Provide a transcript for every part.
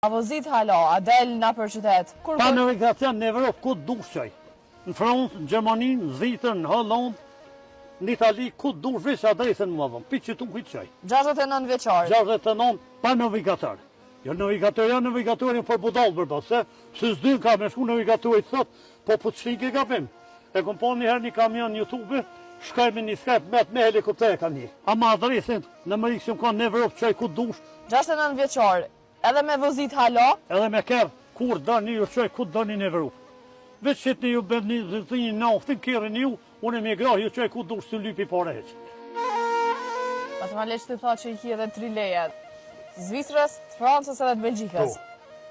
Avozit hala, a del na për qytet? Pa navigacion në Evropë, ku dush qaj? Në Francë, në Gjermani, në Zvicër, në Hollandë, në Itali, ku dush veç adresën më dhëmë. Pi që tu këtë qaj. 69 vjeqar. 69, pa navigator. Jo navigator për budalë bërba, se s'dyn ka me shku navigatorit sot, po të shtinke ka pim. E kom po njëherë një kamion në YouTube, shkaj me një Skype me helikopter ka një. Ama adresën në Amerikë që më kanë në Evropë qaj ku dush. 69 vjeqar. Edhe me vozit hala? Edhe me kërë, kur dërni ju qoj, ku dërni në Evropë. Veç që të një ju bërë një naftin, kërën ju, unë e me grahë ju qoj, ku dush të lypi pare heq. Pas ma leqë të tha që i ki edhe 3 lejet. Zvicrës, Francës edhe të Belgjikës.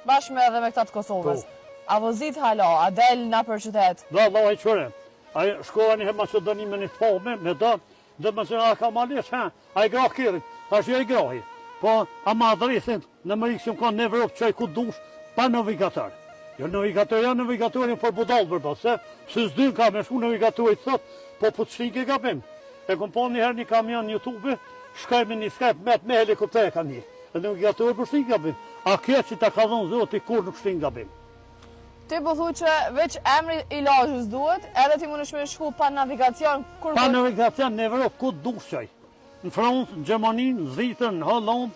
Bashme edhe me këta të Kosovës. A vozit hala, a del na për qytet? Da, i qëre. A shkova një Macedonime një të palme, me da, dhe më që a ka ma lesh, a i grahë kërën, a shë i grahi. Po, ama adresin në Amerikë që më kanë në Evropë qaj ku dush, pa navigator. Jo navigatorin për budalë bërba, se s'dyn ka me shku navigatorit sot, po të shtinke ka pim. E kom po njëherë një kamion në YouTube, shkaj me një Skype me helikopter ka një. E navigator për shtinke ka pim. A kjo që ta ka dhonë zoti kur nuk shtinke ka pim. Ti po thu që veç emri i lajës duhet, edhe ti më në shme shku pa navigacion, pa navigacion në Evropë ku dush qaj. Në Francë, në Gjermani, në Zvicër, në Hollandë,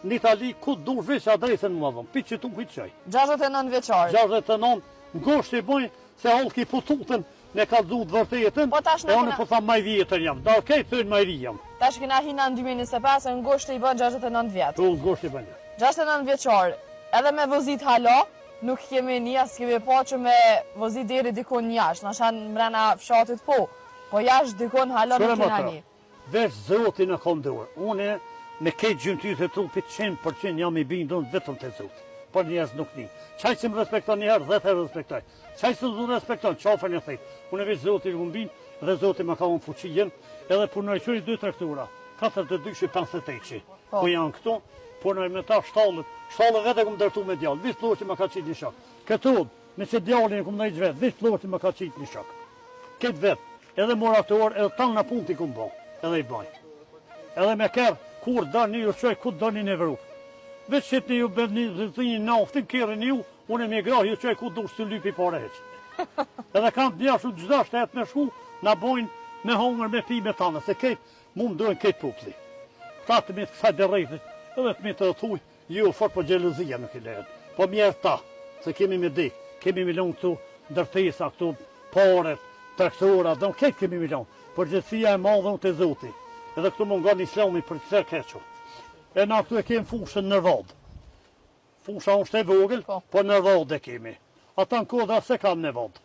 në Itali, ku dush veç adresën më dhëmë. Pi që tu këtë qaj. 69 vjeqar. 69, në gosht i bojnë se halki pututën ne ka dhut vërtetën, e onë po tha maj vjetër jam. Da okej, thënë maj ri jam. Tash kina hina në 2025, në gosht i bën 69 vjetë. Po, në gosht i bën. 69 vjeqar, edhe me vozit hala, nuk kemi një, s'kemi pa që me vozit deri dikon njash, në shanë mrena fshatit po jash dikon hala nuk kina një. Vesh Zotin e kom dorë. Une me kejtë gjymëtyrët e trupit 100% jam i bindun vetëm të Zotit. Por njerëz nuk një. Qaj që më respekton njëherë, 10 herë respektoj. Qaj që më respekton, qafër një thejtë. Une veç Zotin më bind dhe Zotin më ka unë fuqijen, edhe punoj qëri 2 traktura, 42 58 po janë këtu, punoj me ta shtallët vete këmë dërtu me djallë, vish ploqë më ka qitë një shak. Këtu, me që djallin e këmë nëjtë vetë, vish ploqë më ka qitë një shak. Këtë vetë, edhe morator, edhe tanë në punë t'i këmë bo. Edhe i baj. Edhe me kërë, kur dërni ju qoj, ku dërni në Evropë. Veç që të ju bërë një naftin, kërën ju, unë e me grahë ju qoj, ku dush të lypi pare heq. Edhe kam të bjashu gjda shtetë me shku, na bojnë me hongër, me pi, me tanë, se kejtë, mu më dojnë kejtë popli. Ta të me të kësaj dërrejtit, edhe të me të thuj, ju fort po gjelëzia nuk i lehet. Po mjerë ta, se kemi me dik, kemi milion këtu, ndërtesa këtu, paret, traktora, do kejtë kemi milion. Përgjithësia e madhe unë të Zoti. Edhe këtu më nga një islami për qësër keqo. E na këtu e kemi fushën në rrad. Fusha është e vogël, po në rrad e kemi. Ata në koda se kam në vod.